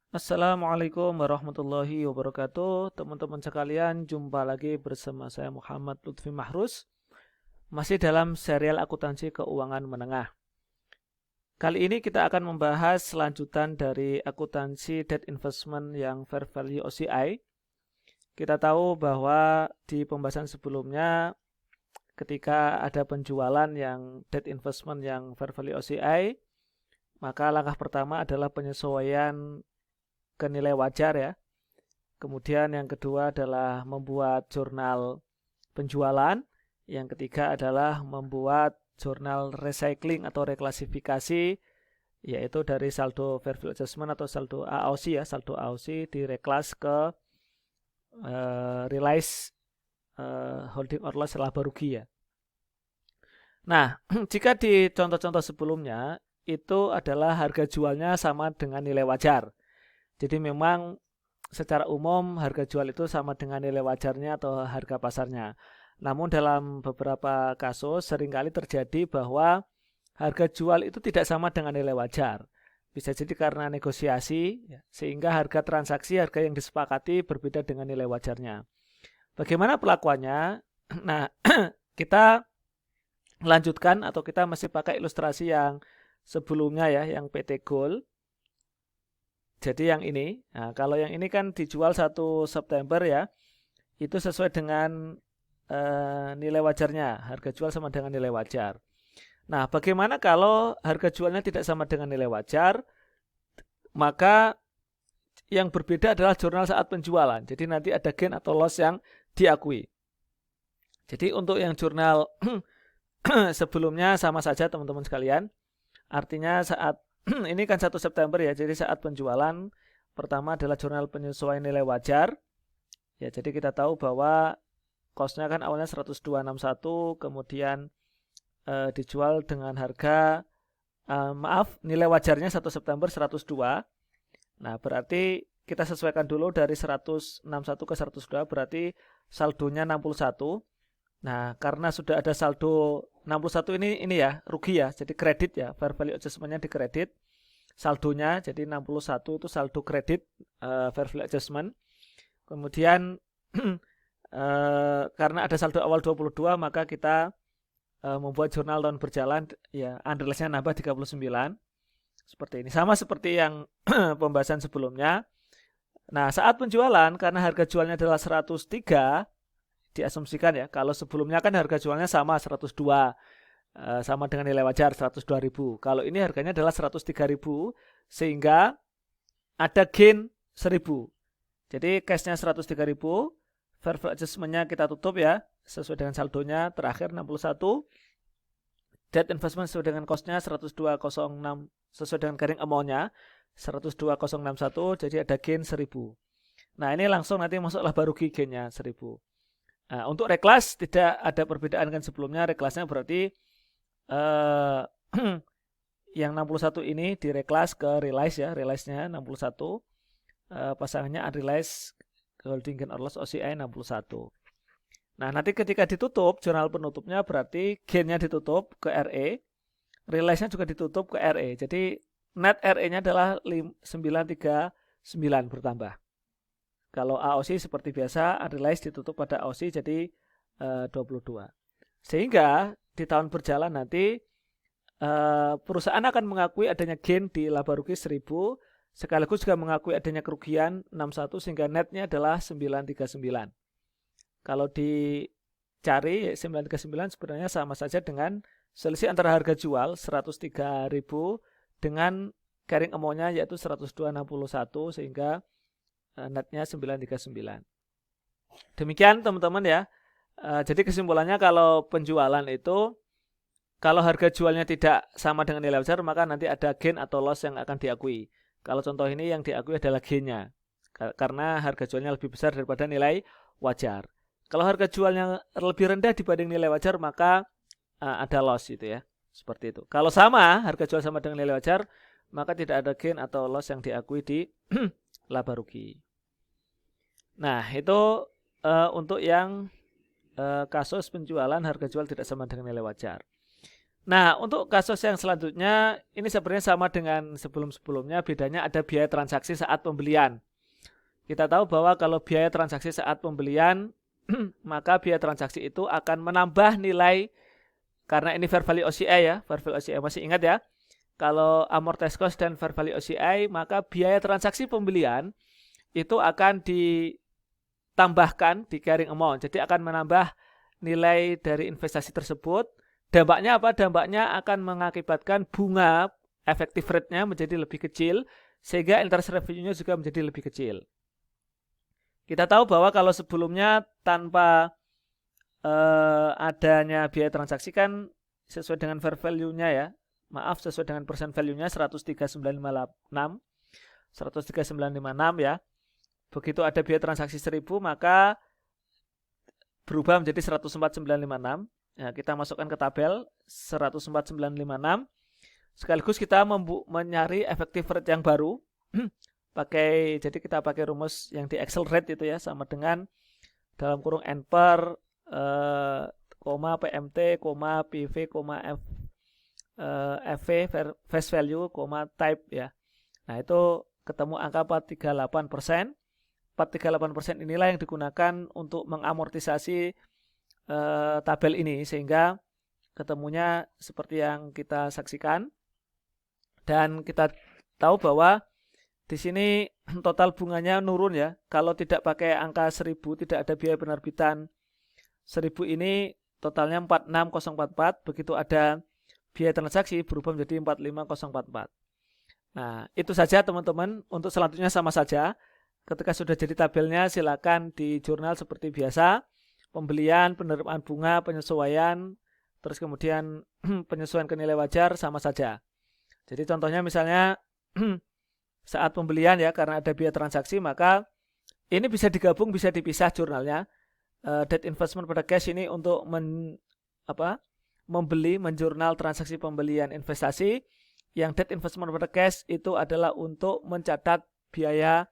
Assalamualaikum warahmatullahi wabarakatuh. Teman-teman sekalian, jumpa lagi bersama saya Muhammad Lutfi Mahrus, masih dalam serial akuntansi keuangan menengah. Kali ini kita akan membahas lanjutan dari akuntansi debt investment yang fair value OCI. Kita tahu bahwa di pembahasan sebelumnya ketika ada penjualan yang debt investment yang fair value OCI, maka langkah pertama adalah penyesuaian ke nilai wajar ya. Kemudian yang kedua adalah membuat jurnal penjualan. Yang ketiga adalah membuat jurnal recycling atau reklasifikasi, yaitu dari saldo fair value adjustment atau saldo AOC ya, saldo AOC direklas ke realize holding or loss laba rugi ya. Nah, jika di contoh-contoh sebelumnya itu adalah harga jualnya sama dengan nilai wajar. Jadi memang secara umum harga jual itu sama dengan nilai wajarnya atau harga pasarnya. Namun dalam beberapa kasus seringkali terjadi bahwa harga jual itu tidak sama dengan nilai wajar. Bisa jadi karena negosiasi, sehingga harga transaksi, harga yang disepakati berbeda dengan nilai wajarnya. Bagaimana pelakuannya? Nah, kita lanjutkan atau kita masih pakai ilustrasi yang sebelumnya ya, yang PT Gold. Jadi yang ini, nah kalau yang ini kan dijual 1 September ya, itu sesuai dengan nilai wajarnya, harga jual sama dengan nilai wajar. Nah, bagaimana kalau harga jualnya tidak sama dengan nilai wajar? Maka yang berbeda adalah jurnal saat penjualan. Jadi nanti ada gain atau loss yang diakui. Jadi untuk yang jurnal sebelumnya sama saja teman-teman sekalian. Artinya saat ini kan 1 September ya, jadi saat penjualan pertama adalah jurnal penyesuaian nilai wajar. Ya, jadi kita tahu bahwa cost-nya kan awalnya 10261, kemudian dijual dengan harga nilai wajarnya 1 September 102. Nah, berarti kita sesuaikan dulu dari 161 ke 102, berarti saldonya 61. Nah, karena sudah ada saldo 61 ini ya, rugi ya, jadi kredit ya, fair value adjustment-nya dikredit. Saldonya jadi 61 itu saldo kredit fair value adjustment. Kemudian karena ada saldo awal 22, maka kita membuat jurnal tahun berjalan ya, unrealized-nya nambah 39. Seperti ini. Sama seperti yang pembahasan sebelumnya. Nah, saat penjualan karena harga jualnya adalah 103, diasumsikan ya, kalau sebelumnya kan harga jualnya sama 102, sama dengan nilai wajar 102.000. Kalau ini harganya adalah 103.000, sehingga ada gain 1.000. Jadi cashnya 103.000, fair value adjustment-nya kita tutup ya, sesuai dengan saldonya terakhir 61. Debt investment sesuai dengan cost-nya 10206, sesuai dengan carrying amount-nya 102.061, jadi ada gain 1.000. Nah, ini langsung nanti masuk laba rugi gain-nya 1.000. Nah, untuk reklas tidak ada perbedaan dengan sebelumnya. Reklasnya berarti yang 61 ini direklas ke realize ya, realize-nya 61, pasangannya unrealized holding gain or loss OCI 61. Nah, nanti ketika ditutup, jurnal penutupnya berarti gain-nya ditutup ke RE, realize-nya juga ditutup ke RE. Jadi net RE-nya adalah 939 bertambah. Kalau AOC seperti biasa, unrealized ditutup pada AOC jadi 22. Sehingga di tahun berjalan nanti perusahaan akan mengakui adanya gain di laba rugi 1.000, sekaligus juga mengakui adanya kerugian 61, sehingga netnya adalah 939. Kalau dicari 939 sebenarnya sama saja dengan selisih antara harga jual 103.000 dengan carrying amount-nya yaitu 102.61, sehingga netnya 939. Demikian teman-teman ya. Jadi kesimpulannya kalau penjualan itu, kalau harga jualnya tidak sama dengan nilai wajar, maka nanti ada gain atau loss yang akan diakui. Kalau contoh ini yang diakui adalah gain-nya, karena harga jualnya lebih besar daripada nilai wajar. Kalau harga jualnya lebih rendah dibanding nilai wajar, maka ada loss itu ya. Seperti itu. Kalau sama, harga jual sama dengan nilai wajar, maka tidak ada gain atau loss yang diakui di laba rugi. Nah, itu untuk yang kasus penjualan harga jual tidak sama dengan nilai wajar. Nah, untuk kasus yang selanjutnya, ini sebenarnya sama dengan sebelum-sebelumnya, bedanya ada biaya transaksi saat pembelian. Kita tahu bahwa kalau biaya transaksi saat pembelian, maka biaya transaksi itu akan menambah nilai, karena ini fair value OCI ya, fair value OCI masih ingat ya. Kalau amortized cost dan fair value OCI, maka biaya transaksi pembelian itu akan ditambahkan di carrying amount. Jadi akan menambah nilai dari investasi tersebut. Dampaknya apa? Dampaknya akan mengakibatkan bunga effective rate-nya menjadi lebih kecil, sehingga interest revenue-nya juga menjadi lebih kecil. Kita tahu bahwa kalau sebelumnya tanpa adanya biaya transaksi kan sesuai dengan fair value-nya ya. Maaf, sesuai dengan persen value-nya 103.956. 103.956 ya. Begitu ada biaya transaksi 1000, maka berubah menjadi 104.956. Nah, kita masukkan ke tabel 104.956. Sekaligus kita mencari effective rate yang baru. Jadi kita pakai rumus yang di Excel rate itu ya, sama dengan dalam kurung N per PMT, PV, FV, face value, type ya. Nah, itu ketemu angka 438%. 438% inilah yang digunakan untuk mengamortisasi tabel ini, sehingga ketemunya seperti yang kita saksikan. Dan kita tahu bahwa di sini total bunganya nurun ya. Kalau tidak pakai angka 1000, tidak ada biaya penerbitan 1000, ini totalnya 46044. Begitu ada biaya transaksi berubah menjadi 45044. Nah, itu saja teman-teman. Untuk selanjutnya sama saja. Ketika sudah jadi tabelnya, silakan di jurnal seperti biasa. Pembelian, penerimaan bunga, penyesuaian, terus kemudian penyesuaian ke nilai wajar sama saja. Jadi contohnya misalnya saat pembelian ya, karena ada biaya transaksi, maka ini bisa digabung, bisa dipisah jurnalnya. Debt investment pada cash ini untuk membeli, menjurnal transaksi pembelian investasi. Yang debt investment pada cash itu adalah untuk mencatat biaya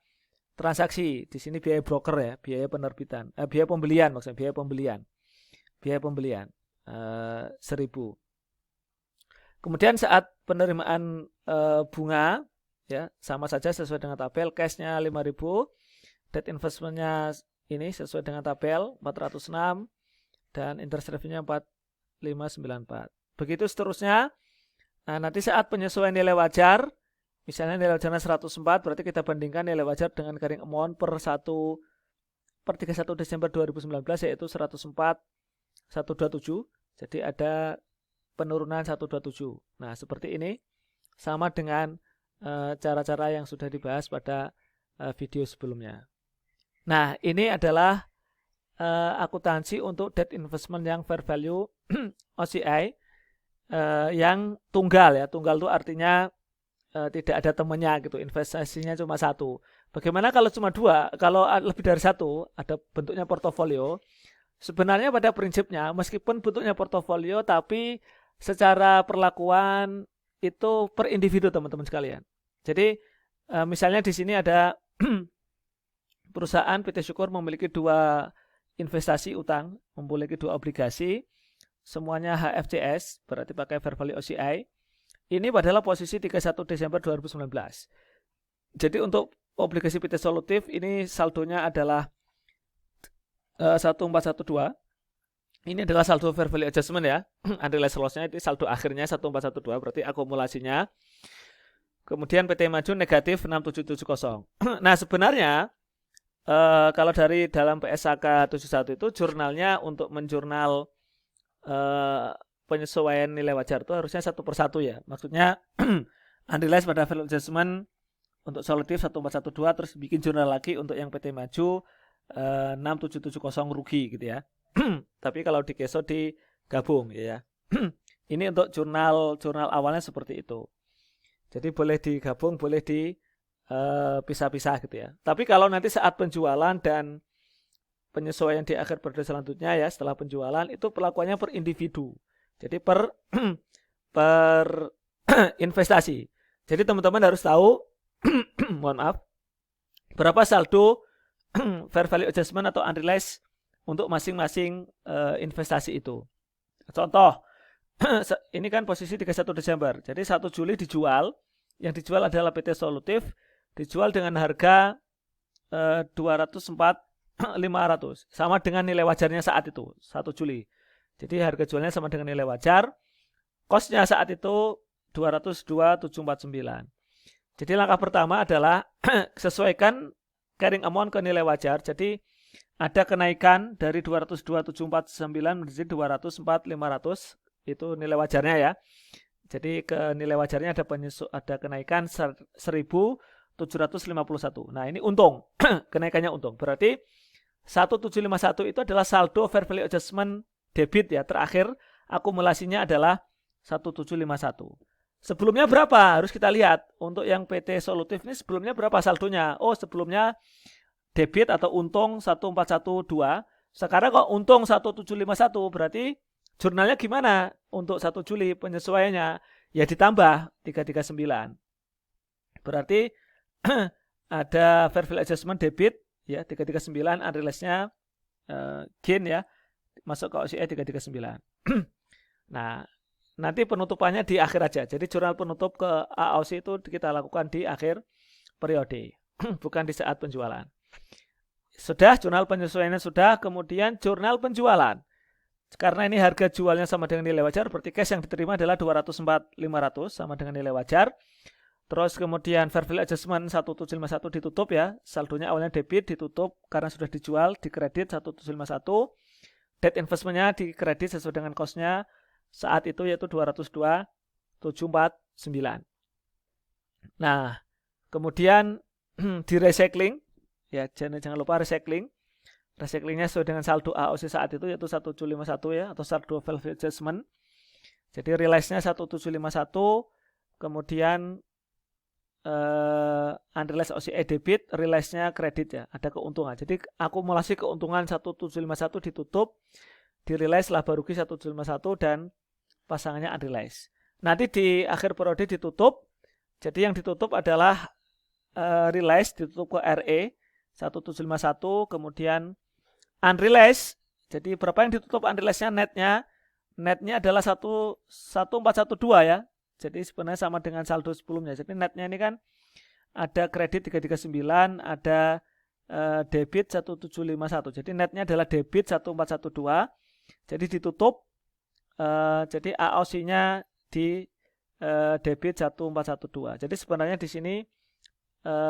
transaksi. Di sini biaya broker ya, biaya penerbitan, biaya pembelian maksudnya, biaya pembelian 1000. Kemudian saat penerimaan bunga ya, sama saja sesuai dengan tabel, cashnya 5.000, debt investmentnya ini sesuai dengan tabel 406, dan interest revenue-nya 4594. Begitu seterusnya. Nah, nanti saat penyesuaian nilai wajar, misalnya nilai wajarnya 104, berarti kita bandingkan nilai wajar dengan carrying amount per 31 Desember 2019, yaitu 104.127. Jadi ada penurunan 127. Nah, seperti ini, sama dengan cara-cara yang sudah dibahas pada video sebelumnya. Nah, ini adalah akuntansi untuk debt investment yang fair value OCI yang tunggal ya. Tunggal itu artinya tidak ada temannya gitu, investasinya cuma satu. Bagaimana kalau cuma dua? Kalau lebih dari satu, ada bentuknya portofolio. Sebenarnya pada prinsipnya meskipun bentuknya portofolio, tapi secara perlakuan itu per individu teman-teman sekalian. Jadi misalnya di sini ada perusahaan PT Syukur memiliki 2 investasi utang, memiliki 2 obligasi, semuanya HFCS, berarti pakai fair value OCI. Ini adalah posisi 31 Desember 2019. Jadi untuk obligasi PT Solutif ini saldonya adalah 1412. Ini adalah saldo fair value adjustment ya. Unrealized loss-nya itu saldo akhirnya 1412, berarti akumulasinya. Kemudian PT Maju negatif 6770. Nah, sebenarnya kalau dari dalam PSAK 71 itu jurnalnya untuk menjurnal penyesuaian nilai wajar itu harusnya satu persatu ya. Maksudnya unrealized pada value adjustment untuk Solutif 1412, terus bikin jurnal lagi untuk yang PT Maju 6770 rugi gitu ya. Tapi kalau di Keso digabung ya. Ini untuk jurnal awalnya seperti itu. Jadi boleh digabung, boleh dipisah-pisah gitu ya. Tapi kalau nanti saat penjualan dan penyesuaian di akhir periode selanjutnya ya, setelah penjualan itu perlakuannya per individu. Jadi per investasi. Jadi teman-teman harus tahu mohon maaf, berapa saldo fair value adjustment atau unrealized untuk masing-masing investasi itu. Contoh, ini kan posisi 31 Desember. Jadi 1 Juli dijual, yang dijual adalah PT Solutif, dijual dengan harga 204.500, sama dengan nilai wajarnya saat itu 1 Juli. Jadi harga jualnya sama dengan nilai wajar. Kosnya saat itu 202.749. Jadi langkah pertama adalah sesuaikan carrying amount ke nilai wajar. Jadi ada kenaikan dari 202.749 menjadi 204.500, itu nilai wajarnya ya. Jadi ke nilai wajarnya ada kenaikan 1.751. Nah, ini untung. Kenaikannya untung. Berarti 1751 itu adalah saldo fair value adjustment debit ya. Terakhir akumulasinya adalah 1751. Sebelumnya berapa? Harus kita lihat. Untuk yang PT Solutif ini sebelumnya berapa saldonya? Oh, sebelumnya debit atau untung 1412. Sekarang kok untung 1751, berarti jurnalnya gimana untuk 1 Juli penyesuaiannya? Ya ditambah 339. Berarti ada fair value adjustment debit ya 339, unrealized-nya gain ya masuk ke OCI 339. Nah, nanti penutupannya di akhir aja. Jadi jurnal penutup ke AOC itu kita lakukan di akhir periode, bukan di saat penjualan. Sudah, jurnal penyesuaiannya sudah, kemudian jurnal penjualan. Karena ini harga jualnya sama dengan nilai wajar, berarti cash yang diterima adalah 204.500 sama dengan nilai wajar. Terus kemudian fair value adjustment 1751 ditutup ya, saldonya awalnya debit ditutup karena sudah dijual, dikredit 1751. Debt investmentnya dikredit sesuai dengan cost-nya saat itu yaitu 202.749. Nah, kemudian di recycling ya, jangan lupa recycling. Recyclingnya sesuai dengan saldo AOC saat itu yaitu 1751 ya, atau saldo value adjustment. Jadi realize-nya 1751, kemudian unrealized OCI debit, realize-nya kredit ya, ada keuntungan. Jadi akumulasi keuntungan 1751 ditutup, di realize laba rugi 1751 dan pasangannya unrealized. Nanti di akhir periode ditutup. Jadi yang ditutup adalah realized ditutup ke RE 1751, kemudian unrealized. Jadi berapa yang ditutup unrealized-nya netnya adalah 1412 ya. Jadi sebenarnya sama dengan saldo sebelumnya. Jadi netnya ini kan ada kredit 339, ada debit 1751. Jadi netnya adalah debit 1412. Jadi ditutup. Jadi AOC-nya di debit 1412. Jadi sebenarnya di sini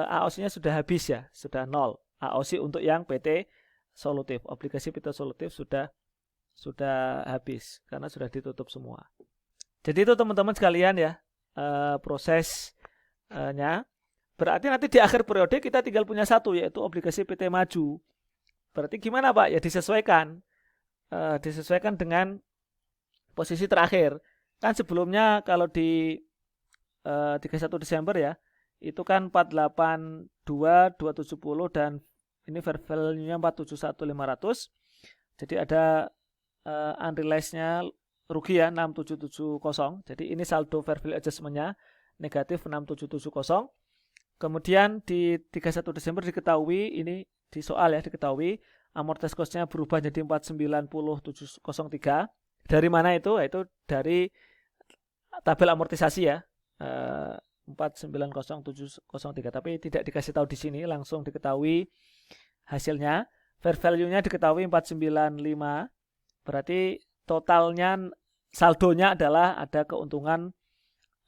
AOC-nya sudah habis ya, sudah nol. AOC untuk yang PT Solutif, obligasi PT Solutif sudah habis karena sudah ditutup semua. Jadi itu teman-teman sekalian ya prosesnya. Berarti nanti di akhir periode kita tinggal punya satu, yaitu obligasi PT Maju. Berarti gimana Pak? Ya disesuaikan dengan posisi terakhir. Kan sebelumnya kalau di 31 Desember ya, itu kan 482.270 dan ini fair value-nya 471.500. Jadi ada unrealized-nya rugi ya 6770. Jadi ini saldo fair value adjustment-nya negatif 6770. Kemudian di 31 Desember diketahui, ini di soal ya, diketahui amortized cost-nya berubah jadi 490.703. Dari mana itu? Yaitu dari tabel amortisasi ya. 490.703, tapi tidak dikasih tahu di sini, langsung diketahui hasilnya. Fair value-nya diketahui 495. Berarti totalnya saldonya adalah ada keuntungan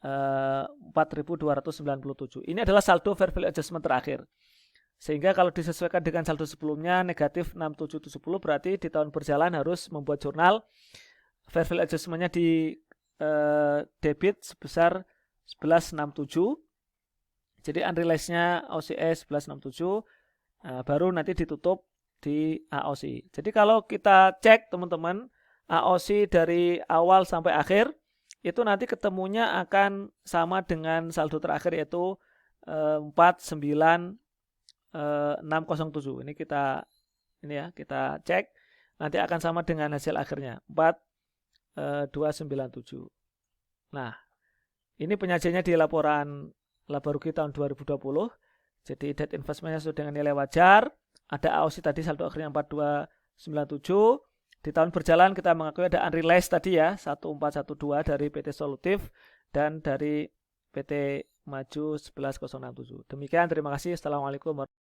4.297. Ini adalah saldo fair value adjustment terakhir. Sehingga kalau disesuaikan dengan saldo sebelumnya negatif 6770, berarti di tahun berjalan harus membuat jurnal fair value adjustment-nya di debit sebesar 1167. Jadi unrealized-nya OCI 1167, baru nanti ditutup di AOC. Jadi kalau kita cek teman-teman, AOC dari awal sampai akhir itu nanti ketemunya akan sama dengan saldo terakhir yaitu 49607. Ini kita cek, nanti akan sama dengan hasil akhirnya 4297. Nah, ini penyajiannya di laporan laba rugi tahun 2020. Jadi debt investment-nya sesuai dengan nilai wajar. Ada AOC tadi saldo akhirnya 4297. Di tahun berjalan kita mengakui ada unrealized tadi ya, 1412 dari PT Solutif dan dari PT Maju 11067. Demikian, terima kasih. Assalamualaikum warahmatullahi wabarakatuh.